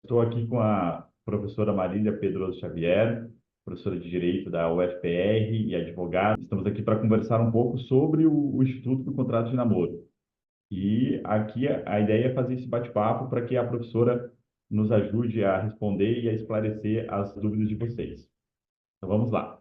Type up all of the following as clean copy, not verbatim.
Estou aqui com a professora Marília Pedroso Xavier, professora de Direito da UFPR e advogada. Estamos aqui para conversar um pouco sobre o Instituto do Contrato de Namoro. E aqui a ideia é fazer esse bate-papo para que a professora nos ajude a responder e a esclarecer as dúvidas de vocês. Então vamos lá.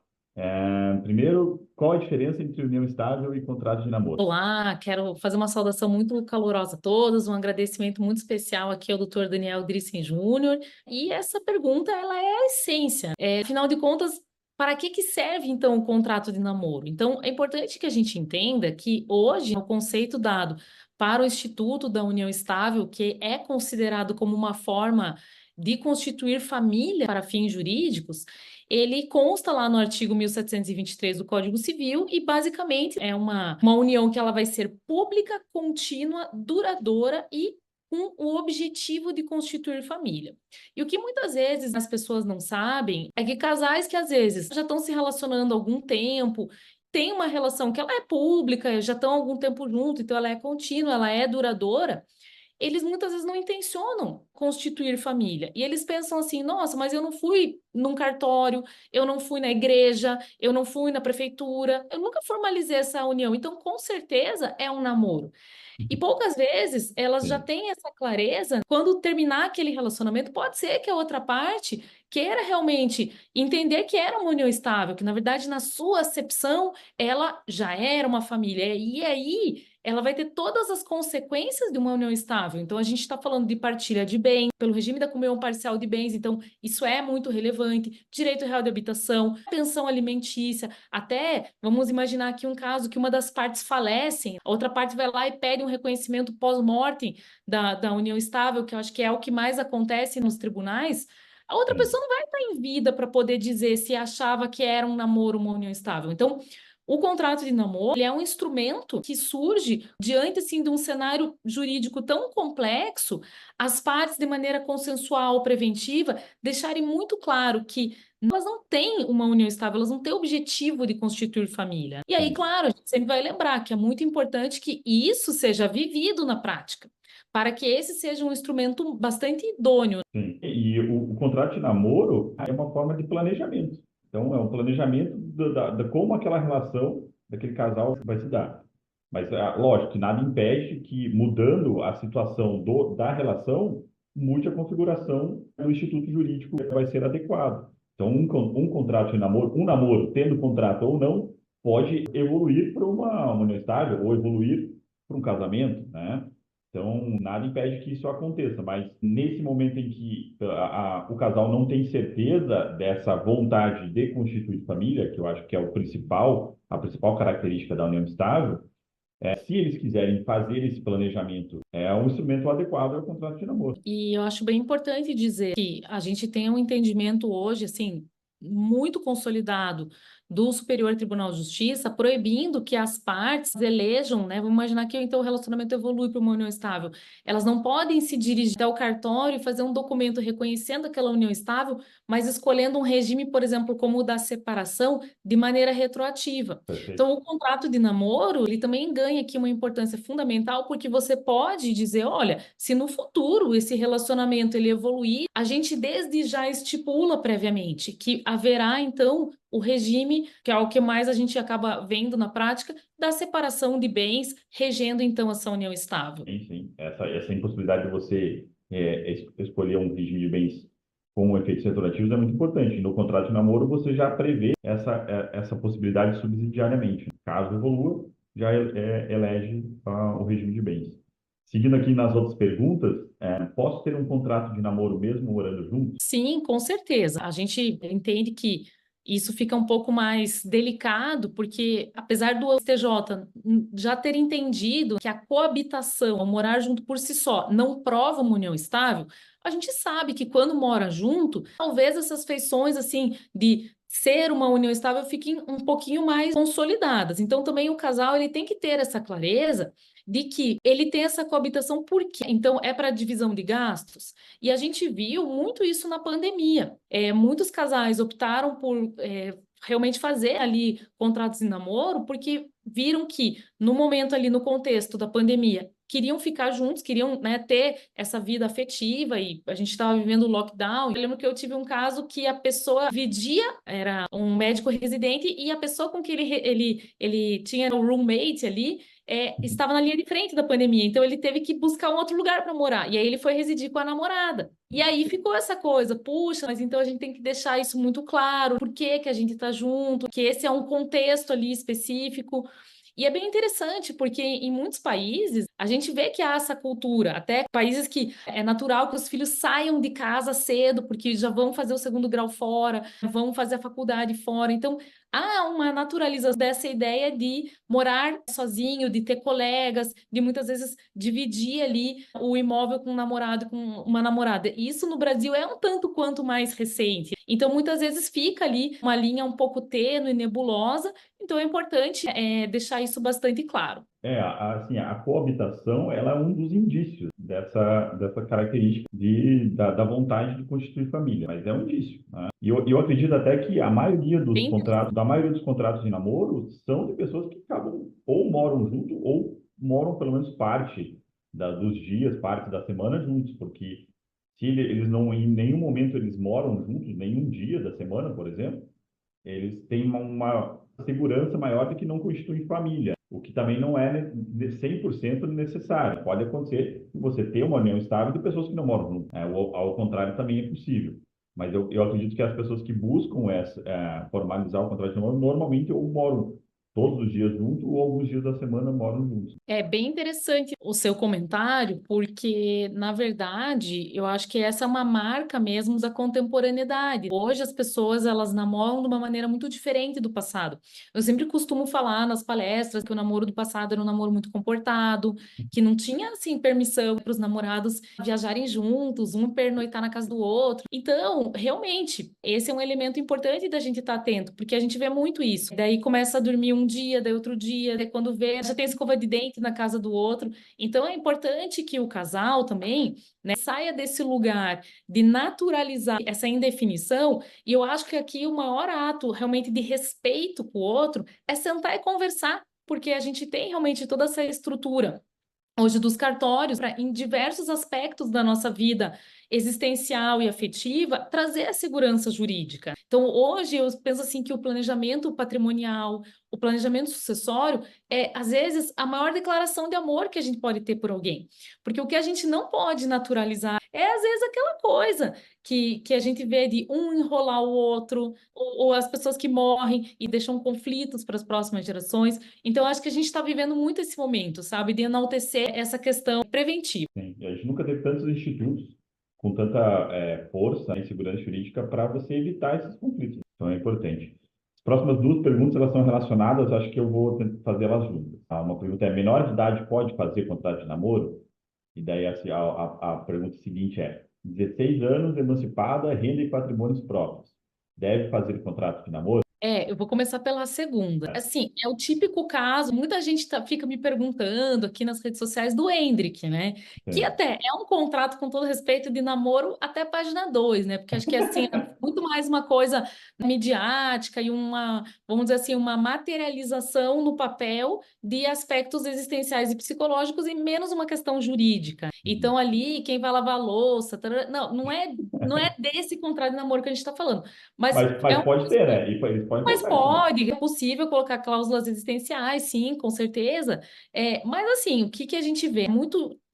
Primeiro, qual a diferença entre união estável e contrato de namoro? Olá, quero fazer uma saudação muito calorosa a todos, um agradecimento muito especial aqui ao Dr. Daniel Drissen Júnior. E essa pergunta, ela é a essência. Afinal de contas, para que serve então o contrato de namoro? Então, é importante que a gente entenda que hoje o conceito dado para o Instituto da União Estável, que é considerado como uma forma de constituir família para fins jurídicos, ele consta lá no artigo 1723 do Código Civil e basicamente é uma união que ela vai ser pública, contínua, duradoura e com o objetivo de constituir família. E o que muitas vezes as pessoas não sabem é que casais que às vezes já estão se relacionando há algum tempo, têm uma relação que ela é pública, já estão há algum tempo junto, então ela é contínua, ela é duradoura, eles muitas vezes não intencionam constituir família. E eles pensam assim: nossa, mas eu não fui num cartório, eu não fui na igreja, eu não fui na prefeitura, eu nunca formalizei essa união. Então, com certeza, é um namoro. E poucas vezes elas já Sim, têm essa clareza. Quando terminar aquele relacionamento, pode ser que a outra parte queira realmente entender que era uma união estável, que na verdade, na sua acepção, ela já era uma família. E aí ela vai ter todas as consequências de uma união estável. Então, a gente está falando de partilha de bens, pelo regime da comunhão parcial de bens, então isso é muito relevante. Direito real de habitação, pensão alimentícia, até vamos imaginar aqui um caso que uma das partes falecem, a outra parte vai lá e pede um reconhecimento pós-mortem da união estável, que eu acho que é o que mais acontece nos tribunais. A outra sim. pessoa não vai estar em vida para poder dizer se achava que era um namoro, uma união estável. Então, o contrato de namoro, ele é um instrumento que surge diante assim de um cenário jurídico tão complexo, as partes de maneira consensual, preventiva, deixarem muito claro que elas não têm uma união estável, elas não têm o objetivo de constituir família. E aí, Sim. claro, a gente sempre vai lembrar que é muito importante que isso seja vivido na prática, para que esse seja um instrumento bastante idôneo. Sim. E o contrato de namoro é uma forma de planejamento. Então, é um planejamento da como aquela relação daquele casal vai se dar. Mas, lógico, que nada impede que, mudando a situação da relação, mude a configuração do instituto jurídico que vai ser adequado. Então, um contrato de namoro, um namoro, tendo contrato ou não, pode evoluir para uma união estável ou evoluir para um casamento, né? Então, nada impede que isso aconteça, mas nesse momento em que o casal não tem certeza dessa vontade de constituir família, que eu acho que é a principal característica da união estável, se eles quiserem fazer esse planejamento, é um instrumento adequado ao contrato de namoro. E eu acho bem importante dizer que a gente tem um entendimento hoje, assim, muito consolidado do Superior Tribunal de Justiça, proibindo que as partes elejam, né? Vamos imaginar que então o relacionamento evolui para uma união estável. Elas não podem se dirigir até o cartório e fazer um documento reconhecendo aquela união estável, mas escolhendo um regime, por exemplo, como o da separação, de maneira retroativa. Perfeito. Então, o contrato de namoro, ele também ganha aqui uma importância fundamental, porque você pode dizer, olha, se no futuro esse relacionamento ele evoluir, a gente desde já estipula previamente que haverá, então, o regime, que é o que mais a gente acaba vendo na prática, da separação de bens, regendo, então, essa união estável. Enfim, essa impossibilidade de você escolher um regime de bens com efeitos retroativos é muito importante. No contrato de namoro, você já prevê essa possibilidade subsidiariamente. Caso evolua, já elege o regime de bens. Seguindo aqui nas outras perguntas, posso ter um contrato de namoro mesmo morando juntos? Sim, com certeza. A gente entende que isso fica um pouco mais delicado, porque apesar do STJ já ter entendido que a coabitação, o morar junto por si só, não prova uma união estável, a gente sabe que quando mora junto, talvez essas feições assim de ser uma união estável fiquem um pouquinho mais consolidadas. Então também o casal ele tem que ter essa clareza de que ele tem essa coabitação por quê? Então é para divisão de gastos. E a gente viu muito isso na pandemia. Muitos casais optaram por realmente fazer ali contratos de namoro porque viram que no momento ali no contexto da pandemia, queriam ficar juntos, queriam, né, ter essa vida afetiva, e a gente estava vivendo o lockdown. Eu lembro que eu tive um caso que a pessoa dividia, era um médico residente, e a pessoa com que ele tinha o roommate ali, estava na linha de frente da pandemia, então ele teve que buscar um outro lugar para morar, e aí ele foi residir com a namorada. E aí ficou essa coisa, puxa, mas então a gente tem que deixar isso muito claro, por que que a gente está junto, que esse é um contexto ali específico. E é bem interessante, porque em muitos países a gente vê que há essa cultura, até países que é natural que os filhos saiam de casa cedo, porque já vão fazer o segundo grau fora, vão fazer a faculdade fora. Então, há uma naturalização dessa ideia de morar sozinho, de ter colegas, de muitas vezes dividir ali o imóvel com um namorado, com uma namorada. E isso no Brasil é um tanto quanto mais recente. Então, muitas vezes fica ali uma linha um pouco tênue, nebulosa. Então, é importante deixar isso bastante claro. Assim, a coabitação, ela é um dos indícios dessa característica da vontade de constituir família, mas é um indício, né? E eu acredito até que a maioria dos Bem contratos, da maioria dos contratos de namoro são de pessoas que acabam ou moram junto ou moram pelo menos parte dos dias, parte da semana juntos, porque se eles não, em nenhum momento eles moram juntos, nenhum dia da semana, por exemplo, eles têm uma segurança maior de que não constituem família, o que também não é 100% necessário. Pode acontecer você ter uma união estável de pessoas que não moram juntas, né? Ou, ao contrário, também é possível. Mas eu acredito que as pessoas que buscam formalizar o contrato de namoro normalmente ou moram todos os dias juntos ou alguns dias da semana moram juntos. É bem interessante o seu comentário, porque, na verdade, eu acho que essa é uma marca mesmo da contemporaneidade. Hoje as pessoas, elas namoram de uma maneira muito diferente do passado. Eu sempre costumo falar nas palestras que o namoro do passado era um namoro muito comportado, que não tinha, assim, permissão para os namorados viajarem juntos, um pernoitar na casa do outro. Então, realmente, esse é um elemento importante da gente estar atento, porque a gente vê muito isso. Daí começa a dormir um dia, daí outro dia, daí quando vê, já tem escova de dente na casa do outro. Então é importante que o casal também, né, saia desse lugar de naturalizar essa indefinição. E eu acho que aqui o maior ato realmente de respeito com o outro é sentar e conversar, porque a gente tem realmente toda essa estrutura hoje dos cartórios para, em diversos aspectos da nossa vida existencial e afetiva, trazer a segurança jurídica. Então, hoje eu penso assim que o planejamento patrimonial, o planejamento sucessório é, às vezes, a maior declaração de amor que a gente pode ter por alguém. Porque o que a gente não pode naturalizar é, às vezes, aquela coisa que a gente vê de um enrolar o outro, ou as pessoas que morrem e deixam conflitos para as próximas gerações. Então, acho que a gente está vivendo muito esse momento, sabe, de enaltecer essa questão preventiva. Sim, e a gente nunca teve tantos institutos com tanta força e segurança jurídica para você evitar esses conflitos. Então é importante. As próximas duas perguntas elas são relacionadas, acho que eu vou fazer elas juntas. Tá? Uma pergunta é: menor de idade pode fazer contrato de namoro? E daí assim, a pergunta seguinte é: 16 anos, emancipada, renda e patrimônios próprios. Deve fazer contrato de namoro? Eu vou começar pela segunda. Assim, é o típico caso, muita gente fica me perguntando aqui nas redes sociais do Hendrik, né? Que Sim. até é um contrato, com todo respeito, de namoro até página 2, né? Porque acho que assim, é muito mais uma coisa midiática e uma, vamos dizer assim, uma materialização no papel de aspectos existenciais e psicológicos e menos uma questão jurídica. Então, ali, quem vai lavar a louça, tarará, não é desse contrato de namoro que a gente está falando. Mas é Mas um pode ter, né? E eles podem mas colocar isso também. pode, é possível colocar cláusulas existenciais, sim, com certeza. Mas assim, o que que a gente vê?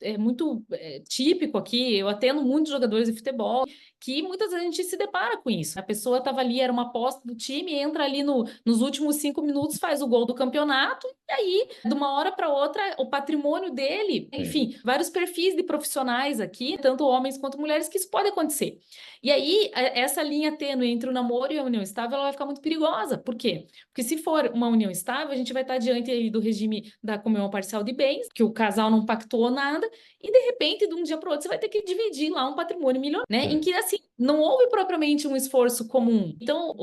É muito típico aqui, eu atendo muitos jogadores de futebol, que muitas vezes a gente se depara com isso. A pessoa estava ali, era uma aposta do time, entra ali nos últimos 5 minutos, faz o gol do campeonato, e aí, de uma hora para outra, o patrimônio dele, Sim. enfim, vários perfis de profissionais aqui, tanto homens quanto mulheres, que isso pode acontecer. E aí, essa linha tênue entre o namoro e a união estável, ela vai ficar muito perigosa. Por quê? Porque se for uma união estável, a gente vai estar diante aí do regime da comunhão parcial de bens, que o casal não pactou nada, e de repente, de um dia para o outro, você vai ter que dividir lá um patrimônio milionário, né? Em Sim. que, assim, assim, não houve propriamente um esforço comum. Então,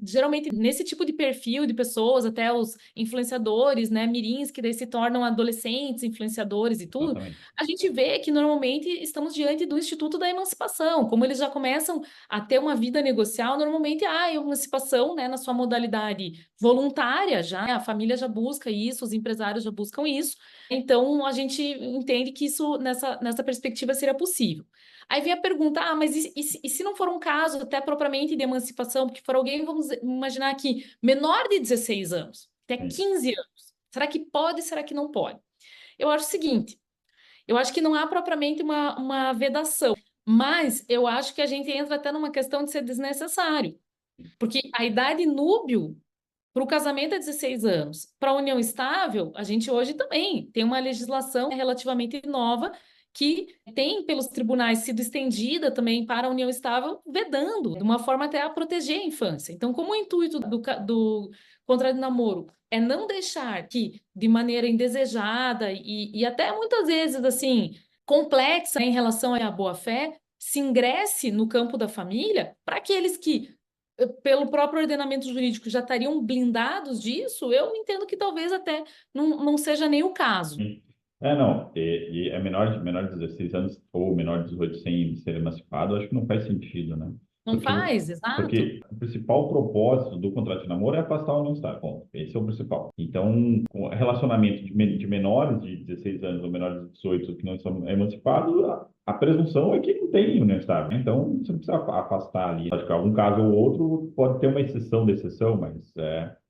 geralmente, nesse tipo de perfil de pessoas, até os influenciadores, né, mirins, que daí se tornam adolescentes, influenciadores e tudo, Exatamente. a gente vê que normalmente estamos diante do Instituto da Emancipação, como eles já começam a ter uma vida negocial, normalmente a emancipação, né, na sua modalidade voluntária já, a família já busca isso, os empresários já buscam isso, então a gente entende que isso nessa perspectiva seria possível. Aí vem a pergunta, mas e se não for um caso até propriamente de emancipação, porque for alguém, vamos imaginar que menor de 16 anos, até Sim. 15 anos, será que pode, será que não pode? Eu acho o seguinte, eu acho que não há propriamente uma vedação, mas eu acho que a gente entra até numa questão de ser desnecessário, porque a idade núbio para o casamento é 16 anos. Para a união estável, a gente hoje também tem uma legislação relativamente nova que tem, pelos tribunais, sido estendida também para a união estável, vedando, de uma forma até a proteger a infância. Então, como o intuito do contrato de namoro é não deixar que, de maneira indesejada e até muitas vezes, assim, complexa em relação à boa-fé, se ingresse no campo da família, para aqueles que pelo próprio ordenamento jurídico já estariam blindados disso, eu entendo que talvez até não seja nem o caso. Sim. Não, e é menor de 16 anos ou menor de 18 sem ser emancipado, acho que não faz sentido, né? Não Porque, faz, exato. porque o principal propósito do contrato de namoro é afastar o não-estar. Bom, esse é o principal. Então, com relacionamento de menores de 16 anos ou menores de 18 que não são emancipados, a presunção é que não tem o não-estar. Então, você não precisa afastar ali. Acho que algum caso ou outro pode ter uma exceção da exceção, mas,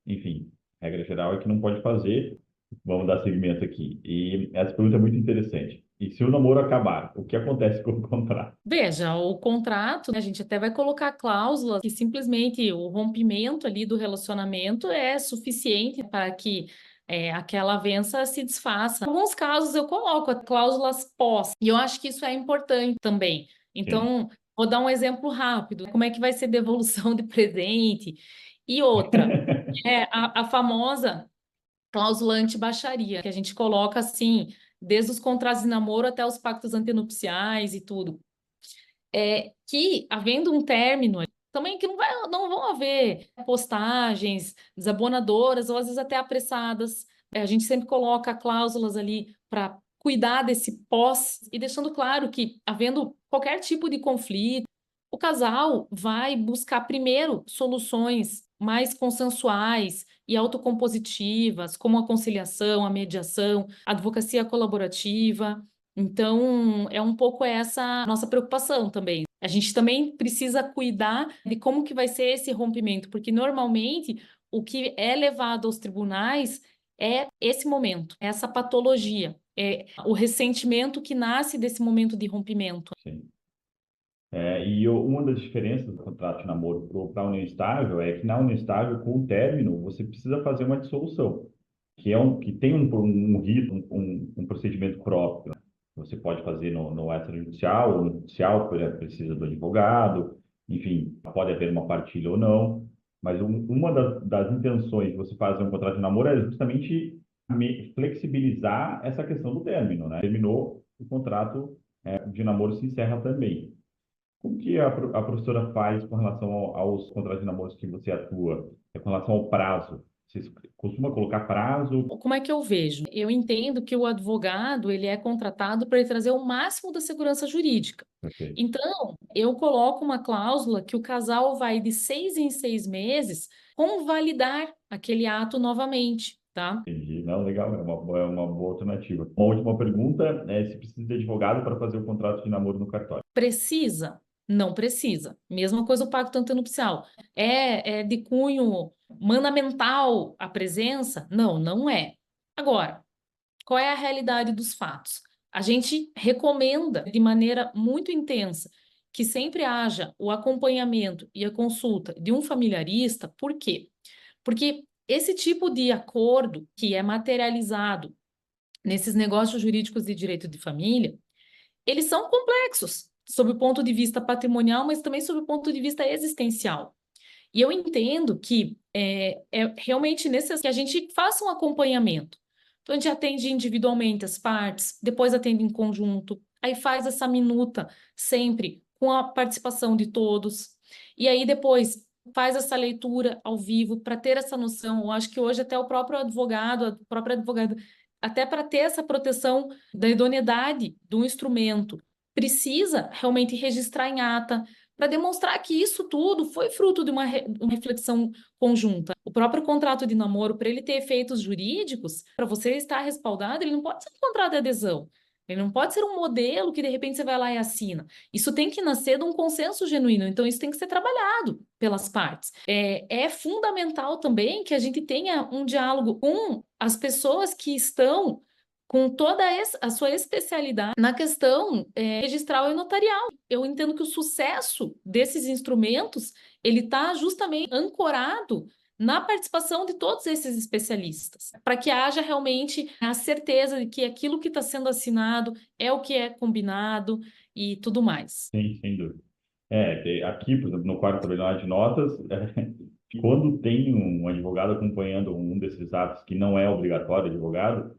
enfim, a regra geral é que não pode fazer. Vamos dar seguimento aqui. E essa pergunta é muito interessante. E se o namoro acabar, o que acontece com o contrato? Veja, o contrato, né, a gente até vai colocar cláusulas que simplesmente o rompimento ali do relacionamento é suficiente para que aquela avença se desfaça. Em alguns casos eu coloco cláusulas pós, e eu acho que isso é importante também. Sim. Então, vou dar um exemplo rápido. Como é que vai ser devolução de presente? E outra, a famosa cláusula anti-baixaria, que a gente coloca assim, desde os contratos de namoro até os pactos antenupciais e tudo. Que, havendo um término, também que não vão haver postagens desabonadoras ou às vezes até apressadas. A gente sempre coloca cláusulas ali para cuidar desse pós e deixando claro que, havendo qualquer tipo de conflito, o casal vai buscar primeiro soluções mais consensuais e autocompositivas, como a conciliação, a mediação, a advocacia colaborativa. Então, é um pouco essa a nossa preocupação também. A gente também precisa cuidar de como que vai ser esse rompimento, porque normalmente o que é levado aos tribunais é esse momento, essa patologia, é o ressentimento que nasce desse momento de rompimento. Sim. Uma das diferenças do contrato de namoro para a união estável é que na união estável, com o término, você precisa fazer uma dissolução, que tem um rito, um procedimento próprio. Você pode fazer no extrajudicial ou no judicial, precisa do advogado, enfim, pode haver uma partilha ou não, mas uma das intenções de você fazer um contrato de namoro é justamente flexibilizar essa questão do término, né? Terminou, o contrato de namoro se encerra também. Como que a professora faz com relação aos contratos de namoro que você atua? Com relação ao prazo? Você costuma colocar prazo? Como é que eu vejo? Eu entendo que o advogado ele é contratado para ele trazer o máximo da segurança jurídica. Perfeito. Então, eu coloco uma cláusula que o casal vai de 6 em 6 meses convalidar aquele ato novamente, tá? Entendi. Não, legal, é uma boa alternativa. Uma última pergunta é se precisa de advogado para fazer o contrato de namoro no cartório. Precisa? Não precisa. Mesma coisa o pacto antenupcial. É de cunho mandamental a presença? Não, não é. Agora, qual é a realidade dos fatos? A gente recomenda de maneira muito intensa que sempre haja o acompanhamento e a consulta de um familiarista. Por quê? Porque esse tipo de acordo que é materializado nesses negócios jurídicos de direito de família, eles são complexos, sob o ponto de vista patrimonial, mas também sob o ponto de vista existencial. E eu entendo que é realmente necessário que a gente faça um acompanhamento. Então, a gente atende individualmente as partes, depois atende em conjunto, aí faz essa minuta sempre com a participação de todos. E aí depois faz essa leitura ao vivo para ter essa noção. Eu acho que hoje até o próprio advogado, a própria advogada, até para ter essa proteção da idoneidade do instrumento, precisa realmente registrar em ata para demonstrar que isso tudo foi fruto de uma reflexão conjunta. O próprio contrato de namoro, para ele ter efeitos jurídicos, para você estar respaldado, ele não pode ser um contrato de adesão. Ele não pode ser um modelo que de repente você vai lá e assina. Isso tem que nascer de um consenso genuíno. Então, isso tem que ser trabalhado pelas partes. É fundamental também que a gente tenha um diálogo com as pessoas que estão com toda a sua especialidade na questão registral e notarial. Eu entendo que o sucesso desses instrumentos ele está justamente ancorado na participação de todos esses especialistas, para que haja realmente a certeza de que aquilo que está sendo assinado é o que é combinado e tudo mais. Sim, sem dúvida. Aqui, por exemplo, no quadro tabelião de notas, quando tem um advogado acompanhando um desses atos que não é obrigatório advogado,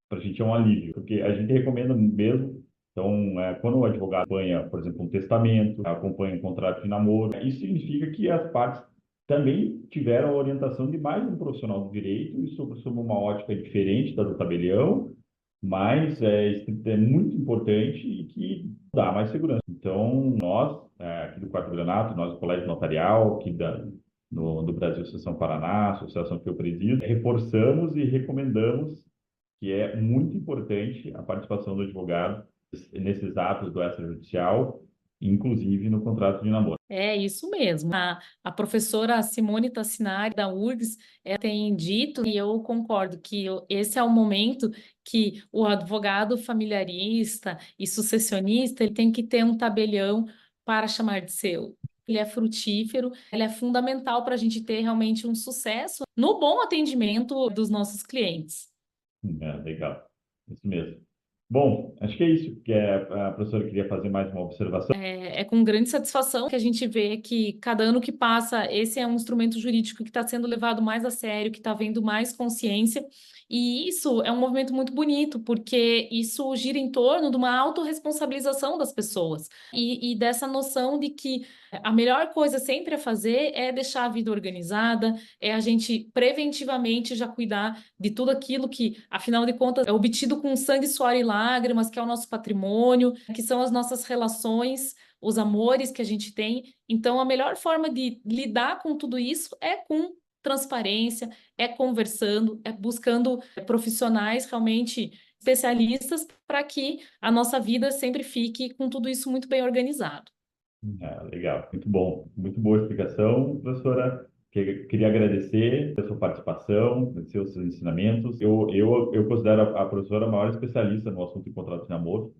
para a gente é um alívio, porque a gente recomenda mesmo. Então, quando o advogado acompanha, por exemplo, um testamento, acompanha um contrato de namoro, isso significa que as partes também tiveram a orientação de mais um profissional do direito, e sob uma ótica diferente da do tabelião, mas é muito importante e que dá mais segurança. Então, nós, aqui do Quarto Granato, nós do Colégio Notarial, aqui do Brasil Seção Paraná, associação que eu presido, reforçamos e recomendamos que é muito importante a participação do advogado nesses atos do extrajudicial, inclusive no contrato de namoro. É isso mesmo. A professora Simone Tassinari, da URGS, tem dito, e eu concordo, que esse é o momento que o advogado familiarista e sucessionista ele tem que ter um tabelião para chamar de seu. Ele é frutífero, ele é fundamental para a gente ter realmente um sucesso no bom atendimento dos nossos clientes. Legal, isso mesmo. Bom, acho que é isso que a professora queria fazer mais uma observação. É com grande satisfação que a gente vê que cada ano que passa, esse é um instrumento jurídico que está sendo levado mais a sério, que está havendo mais consciência. E isso é um movimento muito bonito, porque isso gira em torno de uma autorresponsabilização das pessoas e dessa noção de que a melhor coisa sempre a fazer é deixar a vida organizada, é a gente preventivamente já cuidar de tudo aquilo que, afinal de contas, é obtido com sangue, suor e lágrimas, que é o nosso patrimônio, que são as nossas relações, os amores que a gente tem. Então, a melhor forma de lidar com tudo isso é com transparência, é conversando, é buscando profissionais realmente especialistas para que a nossa vida sempre fique com tudo isso muito bem organizado. Legal, muito bom. Muito boa explicação, professora. Queria agradecer a sua participação, agradecer os seus ensinamentos. Eu considero a professora a maior especialista no assunto de contrato de namoro.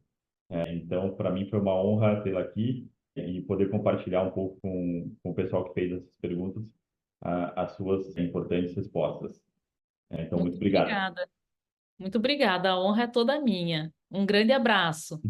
Então, para mim, foi uma honra tê-la aqui e poder compartilhar um pouco com o pessoal que fez essas perguntas, as suas importantes respostas. Então, muito Muito obrigado. obrigada. Muito obrigada. A honra é toda minha. Um grande abraço.